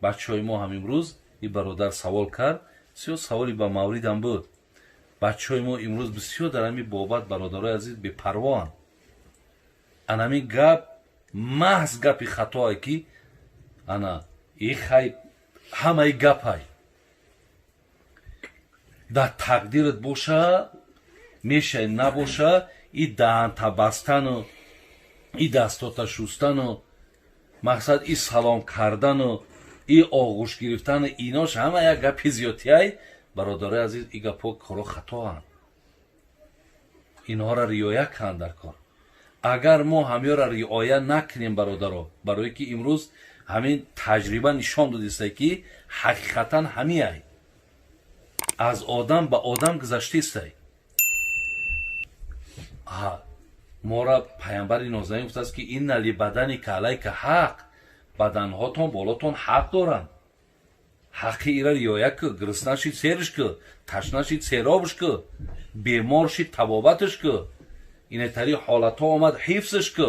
бачаҳои мо ҳам имрӯз и бародар савол кард, бисёр саволи ба мавридам буд. бачаҳои мо имрӯз бисёр дар ҳамин бобат бародарои азиз бепарвоанд. ана ҳамин гап маҳз гапи хатое ки ана и хай ҳамаи гапай дар тақдират боша мешай набоша и даҳанта бастану и дастота шустану мақсад и салом кардану и оғӯш гирифтану инош ҳама як гапи зиёдтияй. бародарои азиз и гапҳо коро хатоанд. инҳоро риоя кунанд дар кор. агар мо ҳамёро риоя накунем бародаро, барое ки имрӯз ҳамин таҷриба нишон додистае ки ҳақиқатан ҳамияй аз одам ба одам гузаштистай. мора пайғамбари нозамин гуфтааст ки инна ли баданика алайка ҳақ, баданҳотон болотон ҳақ доранд. ҳаққи ира риоя ку, гирсна шид сериш ку, ташна шид серобш ку, бемор шид табобатш ку, инатари ҳолатҳо омад ҳифзш ку.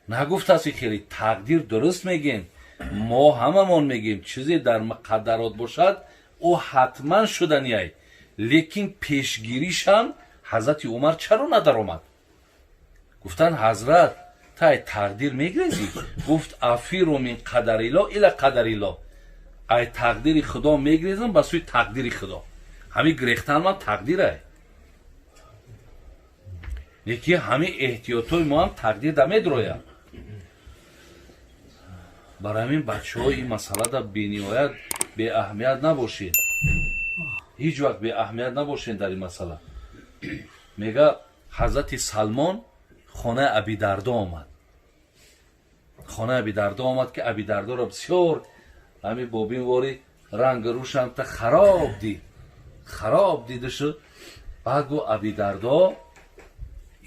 нагуфтааст ки хеле тақдир дуруст мегем, мо ҳамамон мегем чизе дар муқаддарот бошад ӯ ҳатман шуданияй. лекин пешгиришам ҳазрати умар чаро надаромад? гуфтанд ҳазрат тай тақдир мегрезӣ? гуфт афиру мин қадарилло ила қадарилло. ай тақдири худо мегрезам ба сӯи тақдири худо. ҳамин гирехтан ман тақдирай. лекин ҳамин эҳтиётҳои мо ҳам тақдир да медрояд. барои ҳамин бачаҳо ин масъалада бениҳоят беаҳамият набошед. ҳеҷ вақт беаҳамият набошед дар ин масъала. мега ҳазрати салмон хонаи абидардо омад. хонаи абидардо омад ки абидардоро бисёр ҳамин бобин вори ранги рӯшанта хароб дида шуд. баъд гӯ абидардо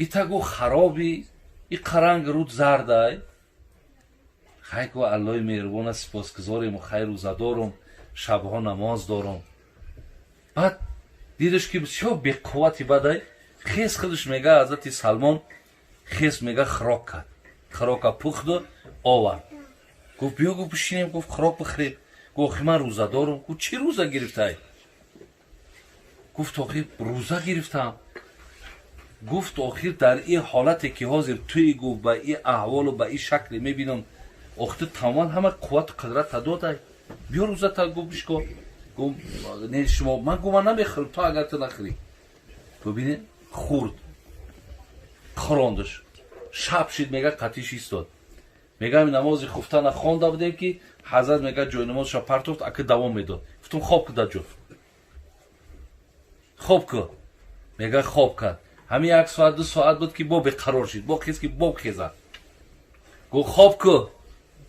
итагӯ хароби иқаранги руд зардай. хай гӯ аллои меҳрубона сипосгузорему хайрӯзадорум, шабҳо намоз дорум. баъд дидаш ки бисёр беқуввати бадай хес худаш мега ҳазрати салмон хес мега хирок кард. хирока пухту овард. гуфт биё гуфт бишинем, гуфт хирок бихӯрем. гуфт охи ман рӯзадорум. гуфт чӣ рӯза гирифтай? гуфт охир рӯза гирифтам. гуфт охир дар ин ҳолате ки ҳозир туи гуфт ба ин аҳволу ба ин шакле мебинам, охи ту тамоман ҳама қуввату қудрата додай. биё рӯзата гуфт бишко. гуфт не шумо ман гуфт намехӯрам, то агар ту нахӯрӣ. бубине хӯрд, хӯрондаш. шаб шид мега қатиш истод. мега ҳамин намози хуфтана хонда будем ки ҳазрат мега ҷойнамозша партофт, аки давом медод. гуфтам хоб ку даҷо. хоб ку. мега хоб кард. ҳамин 1 соат 2 соат буд ки бо беқарор шид. бо хез ки бо хезад. гуфт хоб ку.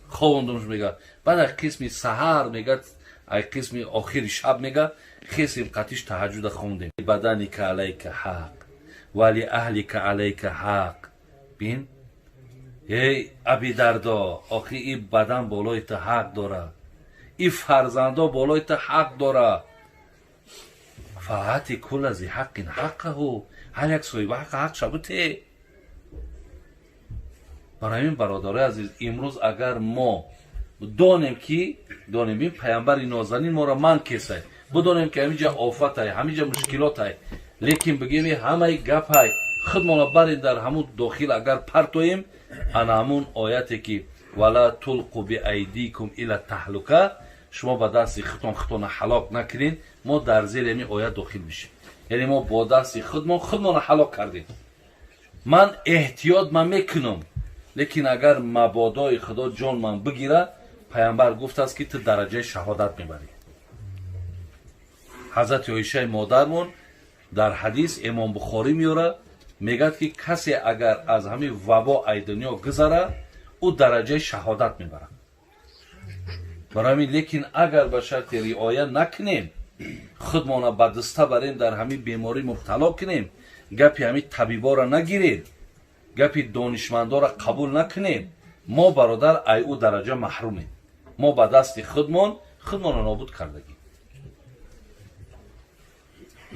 ховондамш мега. баъд ай қисми саҳар мега, ай қисми охири шаб мега хесим қатиш таҳаҷҷуда хондем. баданика алайка ҳақ ва ли аҳлика алайка ҳақ. бин эй абидардо, охи ин бадан болои ту ҳақ дора, ин фарзандо болои ту ҳақ дора. фаъати кулла зи ҳаққин ҳаққаҳу. ҳар як соҳиби ҳаққа ҳақша буте. барои ҳамин бародарои азиз, имрӯз агар мо донем ки донем ин пайғамбари нозанин моро ман кесай, бидонем ки ҳаминҷа офатай, ҳаминҷа мушкилотай, лекин бигем ҳамаи гапай худмона барем дар ҳамун дохил агар партоем, ана ҳамун ояте ки вала тулқу биайдикум ила таҳлука, шумо ба дасти худтона ҳалок накунед, мо дар зери ҳамин оят дохил мешем. яъне мо бо дасти худмона ҳалок кардем. ман эҳтиёт ман мекунам, лекин агар мабодои худо ҷон ман бигира, пайғамбар гуфтааст ки ту дараҷаи шаҳодат мебарӣ. ҳазрати оишаи модармон дар ҳадис имом бухорӣ меёрад, мегӯяд ки касе агар аз ҳамин вабо ай дунё гузара, ӯ дараҷаи шаҳодат мебарад. барои ҳамин лекин агар ба шарти риоя накунем, худмона ба дуста барем, дар ҳамин беморӣ мубтало кунем, гапи ҳамин табибора нагирем, гапи донишмандора қабул накунем, мо бародар ай ӯ дараҷа маҳрумем. мо ба дасти худмона нобуд кардагим.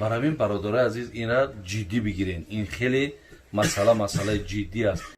барои ҳамин бародарои азиз, инра ҷиддӣ бигирем. ин хеле масъалаи ҷиддӣ аст.